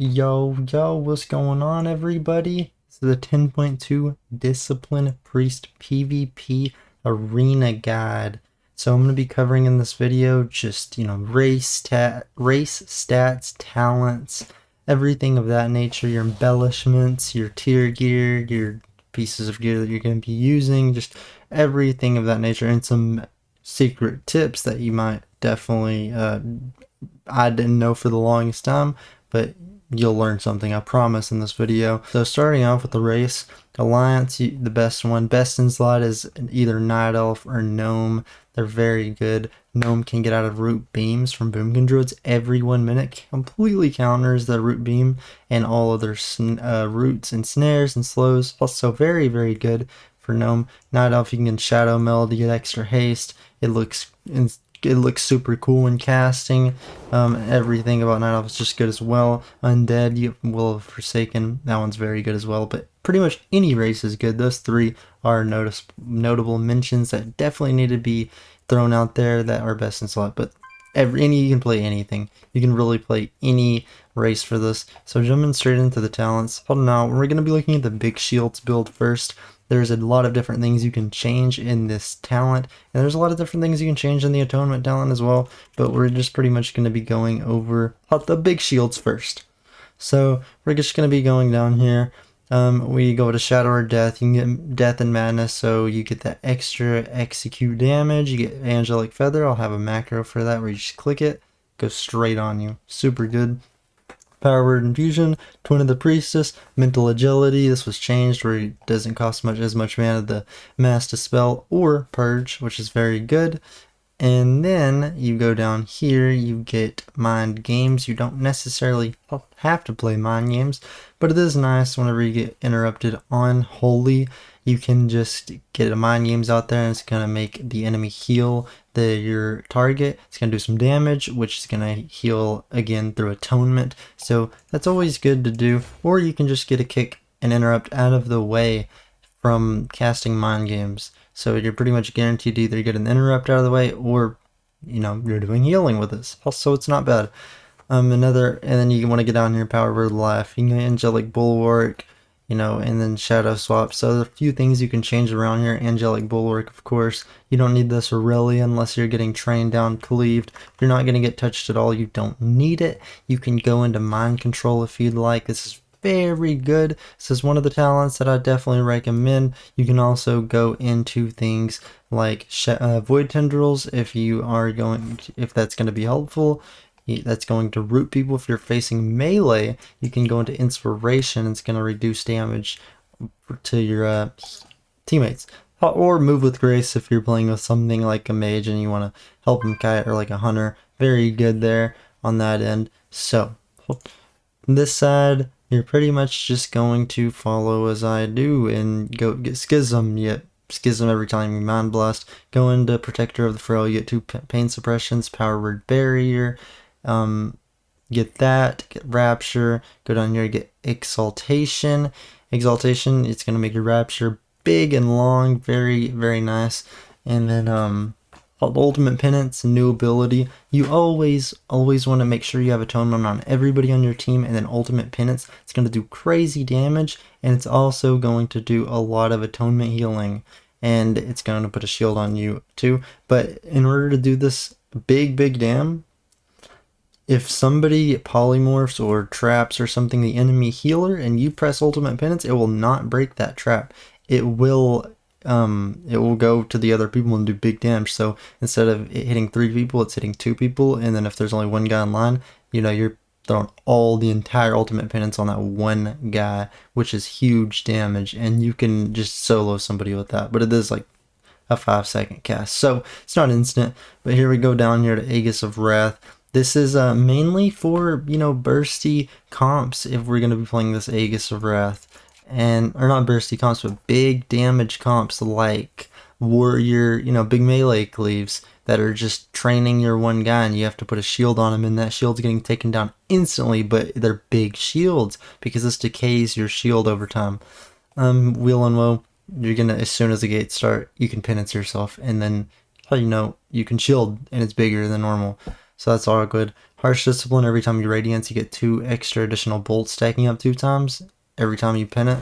Yo, what's going on, everybody? This is the 10.2 Discipline Priest PvP Arena Guide. So I'm going to be covering in this video just, race stats, talents, everything of that nature, your embellishments, your tier gear, your pieces of gear that you're going to be using, just everything of that nature, and some secret tips that you might definitely, I didn't know for the longest time, but you'll learn something, I promise, in this video. So starting off with the race, Alliance, the best one. Best in slot is either Night Elf or Gnome. They're very good. Gnome can get out of root beams from Boomkin Druids every 1 minute. Completely counters the root beam and all other roots and snares and slows. Also very, very good for Gnome. Night Elf, you can get Shadow Meld to get extra haste. It looks super cool when casting. Everything about Night Elf is just good as well. Undead, you Will of Forsaken, that one's very good as well. But pretty much any race is good. Those three are notable mentions that definitely need to be thrown out there that are best in slot. But you can play anything. You can really play any race for this. So jumping straight into the talents. Hold on, now we're going to be looking at the big shields build first. There's a lot of different things you can change in this talent, and there's a lot of different things you can change in the Atonement talent as well, but we're just pretty much going to be going over the big shields first. So we're just going to be going down here. We go to Shadow or Death. You can get Death and Madness, so you get that extra execute damage. You get Angelic Feather. I'll have a macro for that where you just click it, goes straight on you. Super good. Power Word Infusion, Twin of the Priestess, Mental Agility. This was changed where it doesn't cost as much mana to mass Dispel or Purge, which is very good. And then you go down here, you get Mind Games. You don't necessarily have to play Mind Games, but it is nice whenever you get interrupted on Holy. You can just get a Mind Games out there and it's going to make the enemy heal your target. It's going to do some damage, which is going to heal again through Atonement. So that's always good to do. Or you can just get a kick and interrupt out of the way from casting Mind Games. So you're pretty much guaranteed to either get an interrupt out of the way or, you're doing healing with this. Also, it's not bad. And then you want to get down here, Power Word Life. You can get Angelic Bulwark, and then Shadow Swap. So there's a few things you can change around here. Angelic Bulwark, of course. You don't need this really unless you're getting trained down, cleaved. If you're not going to get touched at all, you don't need it. You can go into Mind Control if you'd like. This is very good. This is one of the talents that I definitely recommend. You can also go into things like Void Tendrils if that's going to be helpful. That's going to root people. If you're facing melee, you can go into Inspiration. It's going to reduce damage to your teammates. Or Move with Grace if you're playing with something like a mage and you want to help them kite, or like a hunter. Very good there on that end. So, this side, you're pretty much just going to follow as I do and go get Schism. Yep, Schism every time you Mind Blast. Go into Protector of the Frail. You get 2 Pain Suppressions, Power Word Barrier. Get that, get Rapture. Go down here, get Exaltation. It's going to make your Rapture big and long. Very, very nice. And then, Ultimate Penance, new ability. You always want to make sure you have Atonement on everybody on your team, and then Ultimate Penance. It's going to do crazy damage, and it's also going to do a lot of Atonement healing, and it's going to put a shield on you too. But in order to do this big dam, if somebody polymorphs or traps or something the enemy healer and you press Ultimate Penance, it will not break that trap. It will go to the other people and do big damage. So instead of it hitting 3 people, it's hitting 2 people, and then if there's only 1 guy in line, you're throwing the entire Ultimate Penance on that 1 guy, which is huge damage, and you can just solo somebody with that. But it is like a 5-second cast, so it's not instant. But here we go down here to Aegis of Wrath. This is mainly for, bursty comps if we're going to be playing this Aegis of Wrath. Or not bursty comps, but big damage comps like Warrior, big melee cleaves that are just training your 1 guy and you have to put a shield on him, and that shield's getting taken down instantly, but they're big shields because this decays your shield over time. Wheel and Woe, you're going to, as soon as the gates start, you can penance yourself, and then, you can shield, and it's bigger than normal. So that's all good. Harsh Discipline, every time you Radiance, you get 2 extra additional bolts stacking up 2 times. Every time you pin it,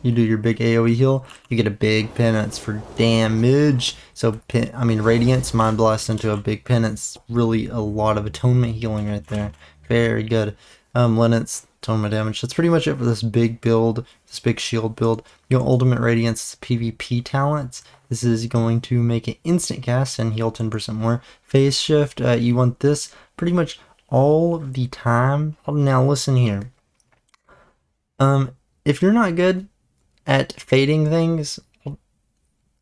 you do your big AoE heal, you get a big penance for damage. So, Radiance, Mind Blast into a big penance, really a lot of atonement healing right there. Very good. Linux, atonement damage. That's pretty much it for this big build, this big shield build. Your Ultimate Radiance PvP talents. This is going to make it instant cast and heal 10% more. Phase shift, you want this pretty much all the time. Now listen here. If you're not good at fading things,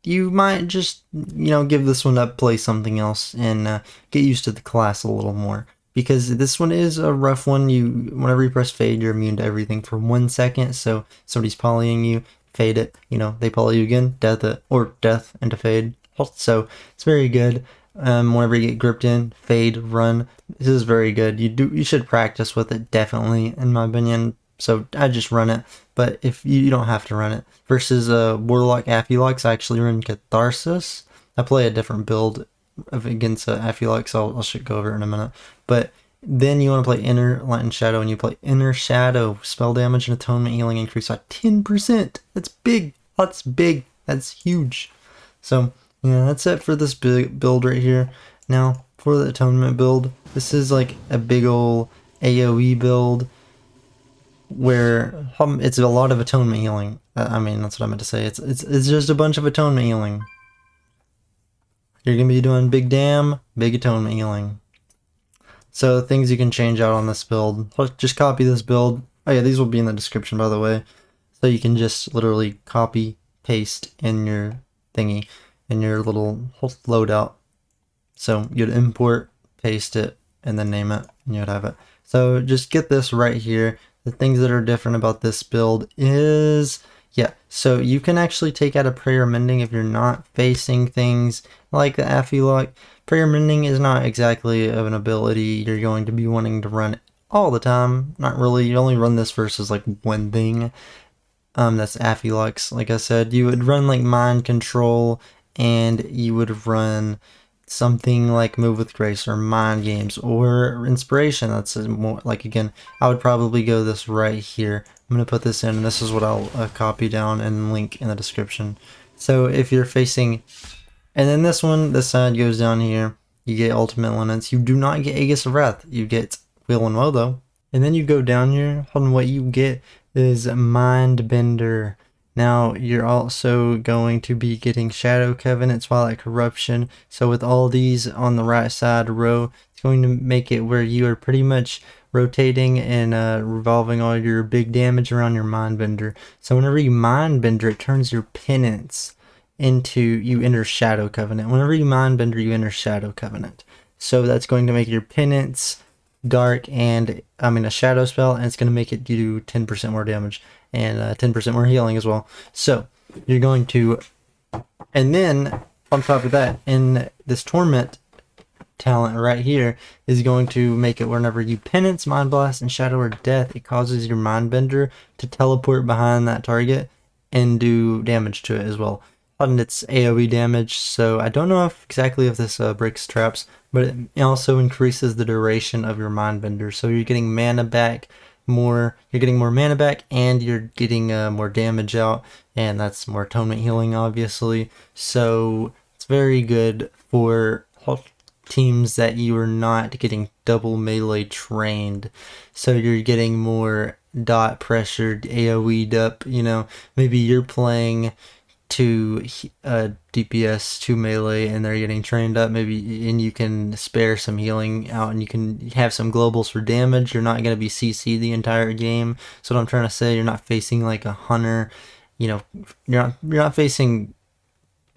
you might just, give this one up, play something else, and get used to the class a little more. Because this one is a rough one. Whenever you press fade, you're immune to everything for 1 second. So somebody's polying you, fade it, they poly you again, death into fade. So it's very good. Whenever you get gripped in, fade, run. This is very good. You should practice with it, definitely, in my opinion. So I just run it, but if you don't have to run it. Versus Warlock Affilux, I actually run Catharsis. I play a different build against Affilux, so I'll go over it in a minute. But then you want to play Inner Light and Shadow, and you play Inner Shadow. Spell damage and atonement healing increase by 10%. That's big. That's big. That's huge. So yeah, that's it for this big build right here. Now for the Atonement build, this is like a big ol' AoE build, where it's a lot of atonement healing. That's what I meant to say. It's just a bunch of atonement healing. You're gonna be doing big atonement healing. So things you can change out on this build. Just copy this build. Oh yeah, these will be in the description, by the way. So you can just literally copy, paste in your thingy, in your little loadout. So you'd import, paste it, and then name it, and you'd have it. So just get this right here. The things that are different about this build is, so you can actually take out a Prayer Mending if you're not facing things like the Affilux. Prayer Mending is not exactly of an ability you're going to be wanting to run all the time. Not really. You only run this versus like one thing. That's Affilux. Like I said, you would run like Mind Control, and you would run something like Move with Grace or Mind Games or Inspiration. That's more like, again, I would probably go this right here. I'm going to put this in, and this is what I'll copy down and link in the description. So if you're facing, and then this side goes down here, you get Ultimate Linens. You do not get Aegis of Wrath. You get Will and Woe though. And then you go down here, and what you get is Mind Bender. Now, you're also going to be getting Shadow Covenant, Twilight Corruption. So with all these on the right side row, it's going to make it where you are pretty much rotating and revolving all your big damage around your Mind Bender. So whenever you Mind Bender, it turns your penance into, you enter Shadow Covenant. Whenever you Mind Bender, you enter Shadow Covenant. So that's going to make your penance dark and, a shadow spell, and it's going to make it do 10% more damage and 10% more healing as well. So you're going to, and then on top of that, in this Torment talent right here is going to make it whenever you penance, Mind Blast, and Shadow or Death, it causes your Mind Bender to teleport behind that target and do damage to it as well. And it's AoE damage, so I don't know exactly if this breaks traps, but it also increases the duration of your Mind Bender. So you're getting mana back more, mana back, and you're getting more damage out, and that's more atonement healing, obviously. So it's very good for teams that you are not getting double melee trained. So you're getting more dot pressured, AoE'd up, maybe you're playing to DPS, to melee, and they're getting trained up, maybe, and you can spare some healing out, and you can have some globals for damage. You're not going to be CC the entire game. So what I'm trying to say, you're not facing like a hunter, you're not facing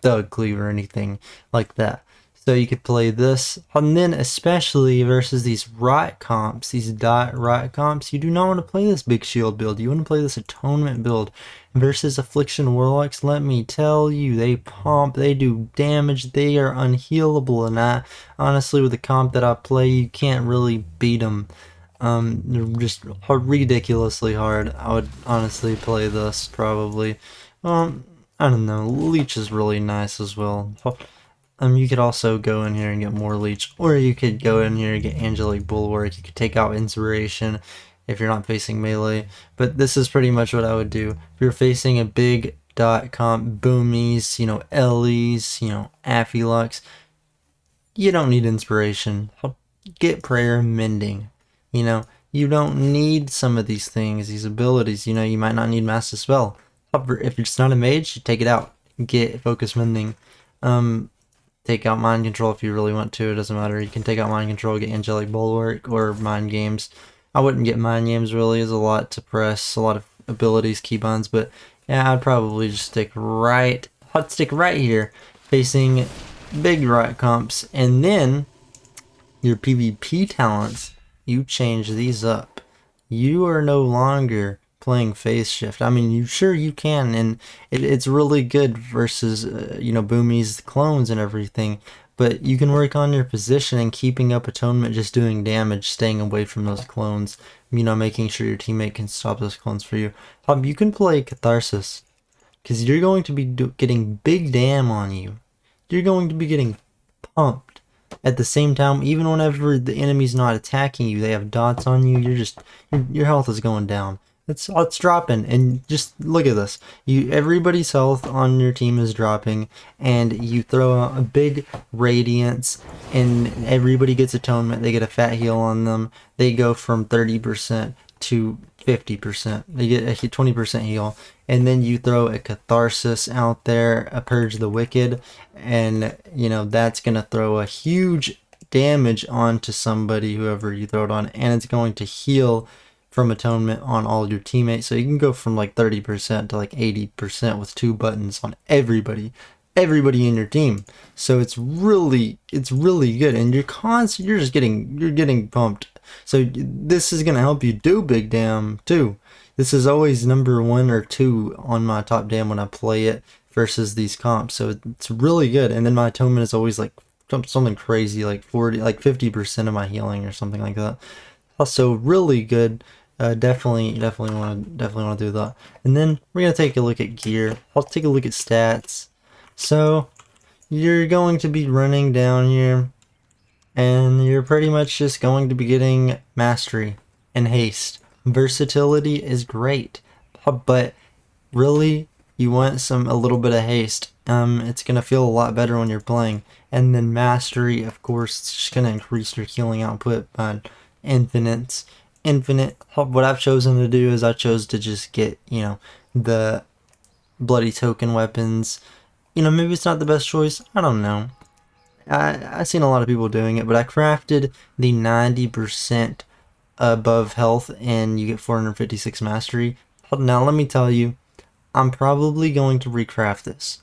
Thug Cleave or anything like that. So you could play this, and then especially versus these rot comps, these dot rot comps, you do not want to play this big shield build. You want to play this atonement build versus affliction warlocks. Let me tell you, they pump, they do damage, they are unhealable, and honestly, with the comp that I play, you can't really beat them. They're just ridiculously hard. I would honestly play this probably. I don't know. Leech is really nice as well. You could also go in here and get more leech, or you could go in here and get angelic bulwark. You could take out inspiration if you're not facing melee, but this is pretty much what I would do. If you're facing a big dot comp, boomies, Ellies, Affilux, you don't need inspiration. Get prayer mending. You don't need some of these things, these abilities. You might not need master spell. If it's not a mage, you take it out. Get focus mending. Take out mind control if you really want to. It doesn't matter. You can take out mind control, get angelic bulwark, or mind games. I wouldn't get mind games, really. It's a lot to press, a lot of abilities, keybinds, but yeah, I'd probably just stick right here, facing big right comps, and then your PvP talents, you change these up. You are no longer playing phase shift. I mean, you can, and it's really good versus Boomy's clones and everything, but you can work on your position and keeping up atonement, just doing damage, staying away from those clones, making sure your teammate can stop those clones for you. You can play catharsis, because you're going to be getting big dam on you. You're going to be getting pumped at the same time. Even whenever the enemy's not attacking you, they have dots on you, your health is going down. It's dropping, and just look at this. Everybody's health on your team is dropping, and you throw out a big radiance, and everybody gets atonement. They get a fat heal on them. They go from 30% to 50%. They get a 20% heal, and then you throw a catharsis out there, a purge the wicked, and that's gonna throw a huge damage onto somebody, whoever you throw it on, and it's going to heal from atonement on all your teammates. So you can go from like 30% to like 80% with 2 buttons on everybody in your team. So it's really good, and you're getting pumped. So this is gonna help you do big dam too. This is always number 1 or 2 on my top dam when I play it versus these comps. So it's really good. And then my atonement is always like something crazy, like 50% of my healing or something like that. Also really good. Definitely want to do that. And then we're gonna take a look at gear. I'll take a look at stats. So you're going to be running down here, and you're pretty much just going to be getting mastery and haste. Versatility is great, but really you want a little bit of haste. It's gonna feel a lot better when you're playing. And then mastery, of course, it's just gonna increase your healing output by infinite. What I've chosen to do is I chose to just get the bloody token weapons. Maybe it's not the best choice, I don't know. I've seen a lot of people doing it, but I crafted the 90% above health, and you get 456 mastery. Now let me tell you, I'm probably going to recraft this.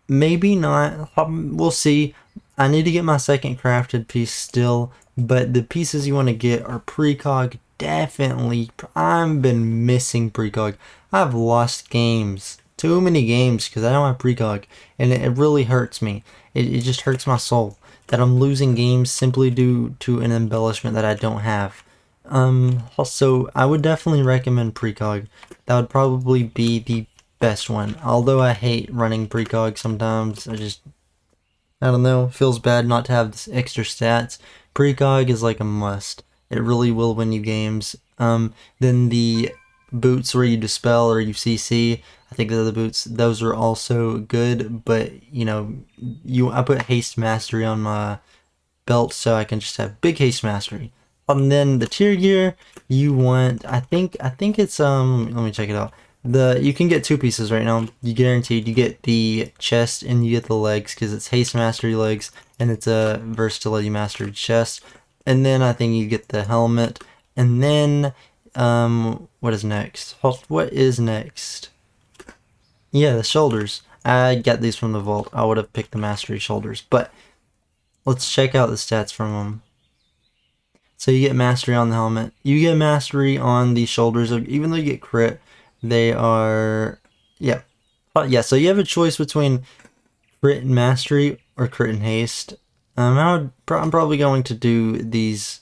Maybe not, we'll see. I need to get my second crafted piece still, but the pieces you want to get are precog. Definitely, I've been missing precog. I've lost games, too many games, because I don't have precog, and it really hurts me. It just hurts my soul that I'm losing games simply due to an embellishment that I don't have. Also, I would definitely recommend precog. That would probably be the best one. Although I hate running precog sometimes, I don't know, feels bad not to have this extra stats. Precog is like a must. It really will win you games. Then the boots where you dispel or you CC, I think they're the boots. Those are also good, but I put haste mastery on my belt so I can just have big haste mastery. And then the tier gear, you want, I think it's let me check it out. You can get 2 pieces right now. You guaranteed. You get the chest and you get the legs, because it's haste mastery legs and it's a versatility mastery chest. And then I think you get the helmet. And then what is next? Yeah, the shoulders. I got these from the vault. I would have picked the mastery shoulders, but let's check out the stats from them. So you get mastery on the helmet. You get mastery on the shoulders. Even though you get crit, they are, yeah. So you have a choice between crit and mastery or crit and haste. I'm probably going to do these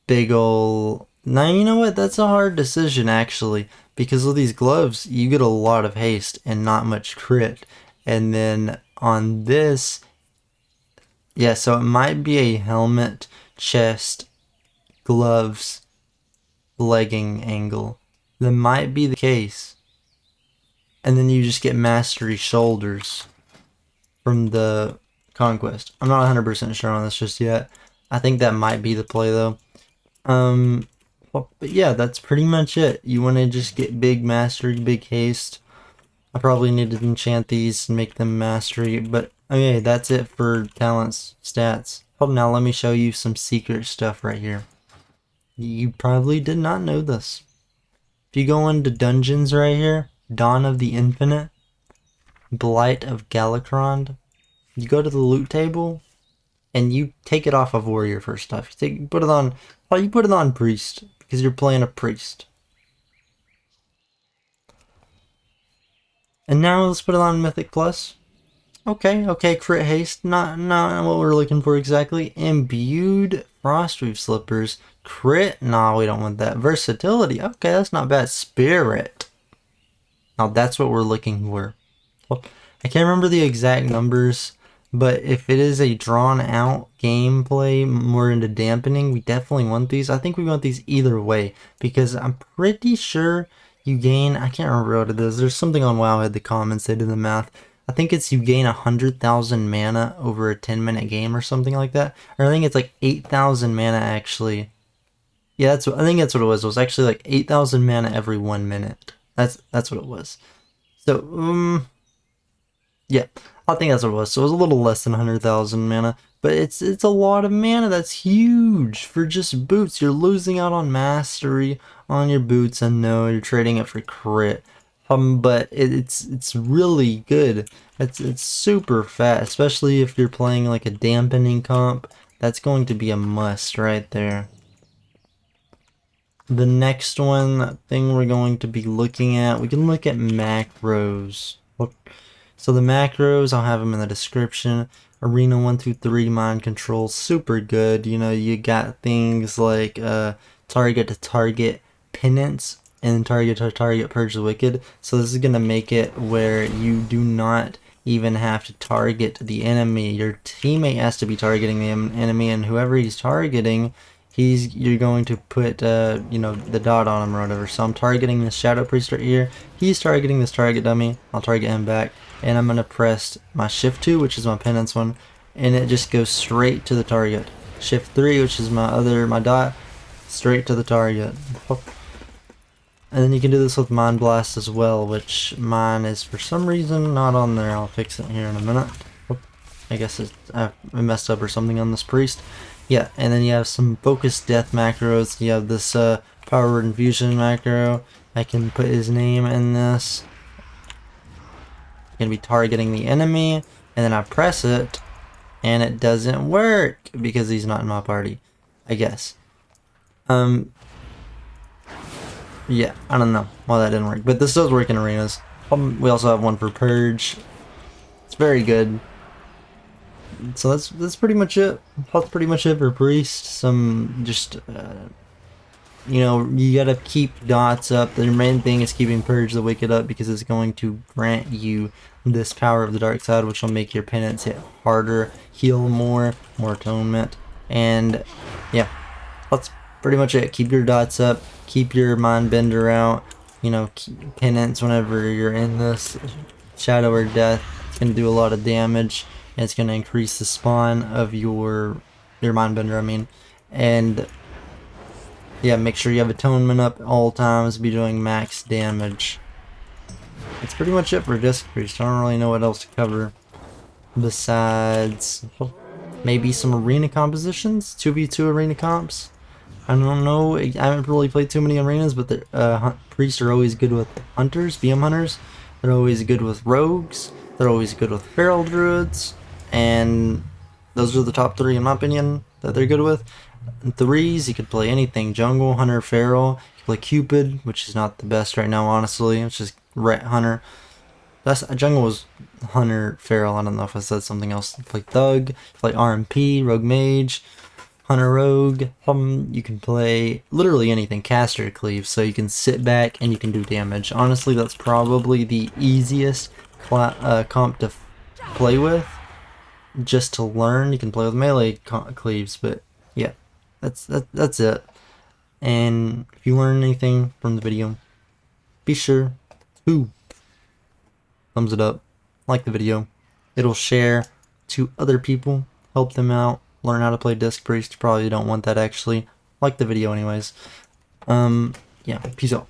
big ol'... Now, you know what? That's a hard decision, actually. Because with these gloves, you get a lot of haste and not much crit. And then on this, yeah, so it might be a helmet, chest, gloves, legging angle. That might be the case. And then you just get mastery shoulders from the conquest. I'm not 100% sure on this just yet. I think that might be the play though. Well, but yeah, that's pretty much it. You want to just get big mastery, big haste. I probably need to enchant these and make them mastery, but okay, that's it for talents, stats. Oh, now let me show you some secret stuff right here. You probably did not know this. If you go into dungeons right here, Dawn of the Infinite, Blight of Galakron, you go to the loot table, and you take it off of warrior first stuff. You put it on priest, because you're playing a priest. And now let's put it on Mythic Plus. Okay, crit haste, not what we're looking for exactly. Imbued Frostweave Slippers, crit, nah, we don't want that. Versatility, okay, that's not bad. Spirit, now that's what we're looking for. Well, I can't remember the exact numbers, but if it is a drawn out gameplay more into dampening, we definitely want these. I think we want these either way, because I'm pretty sure you gain, I can't remember what it is, there's something on WoW had the comments, they did the math. I think it's you gain 100,000 mana over a 10-minute game or something like that. Or I think it's like 8,000 mana actually. Yeah, I think that's what it was. It was actually like 8,000 mana every 1 minute. That's what it was. So, yeah, I think that's what it was. So it was a little less than 100,000 mana. But it's a lot of mana. That's huge for just boots. You're losing out on mastery on your boots, and no, you're trading it for crit. But it's really good. It's super fat, especially if you're playing like a dampening comp. That's going to be a must right there. The next thing we're going to be looking at, we can look at macros. So the macros, I'll have them in the description. Arena 1, 2, 3 mind control, super good. You know, you got things like target to target penance and target to target purge the wicked. So this is gonna make it where you do not even have to target the enemy. Your teammate has to be targeting the enemy, and whoever he's targeting, you're going to put you know, the dot on him or whatever. So I'm targeting this shadow priest right here. He's targeting this target dummy. I'll target him back, and I'm gonna press my shift 2, which is my penance one, and it just goes straight to the target. Shift 3, which is my dot, straight to the target. And then you can do this with Mind Blast as well, which mine is for some reason not on there. I'll fix it here in a minute. I guess I messed up or something on this priest. Yeah, and then you have some focused death macros. You have this power word infusion macro. I can put his name in this. I'm going to be targeting the enemy, and then I press it, and it doesn't work because he's not in my party, I guess. Yeah, I don't know why that didn't work, but this does work in arenas. We also have one for purge. It's very good. So that's pretty much it. That's pretty much it for priest. Some just you know, you gotta keep dots up. The main thing is keeping purge the wicked up, because it's going to grant you this power of the dark side, which will make your penance hit harder, heal more atonement, and yeah, that's pretty much it. Keep your dots up, keep your mind bender out, you know, penance whenever you're in this shadow or death. It's going to do a lot of damage, and it's going to increase the spawn of your mind bender, I mean. And yeah, make sure you have atonement up all times, be doing max damage. That's pretty much it for Disc Priest. I don't really know what else to cover besides maybe some arena compositions, 2v2 arena comps. I don't know, I haven't really played too many arenas, but the priests are always good with hunters, BM hunters. They're always good with rogues. They're always good with feral druids. And those are the top 3 in my opinion that they're good with. In 3s, you could play anything: jungle, hunter, feral. You could play Cupid, which is not the best right now, honestly. It's just ret hunter. Jungle was hunter, feral. I don't know if I said something else. You play thug, you play RMP, rogue mage, hunter rogue. You can play literally anything, caster, cleave, so you can sit back and you can do damage. Honestly, that's probably the easiest comp to play with, just to learn. You can play with melee cleaves, but yeah, that's it. And if you learn anything from the video, be sure to thumbs it up, like the video. It'll share to other people, help them out, learn how to play Disc Priest. You probably don't want that actually. Like the video anyways. Yeah, peace out.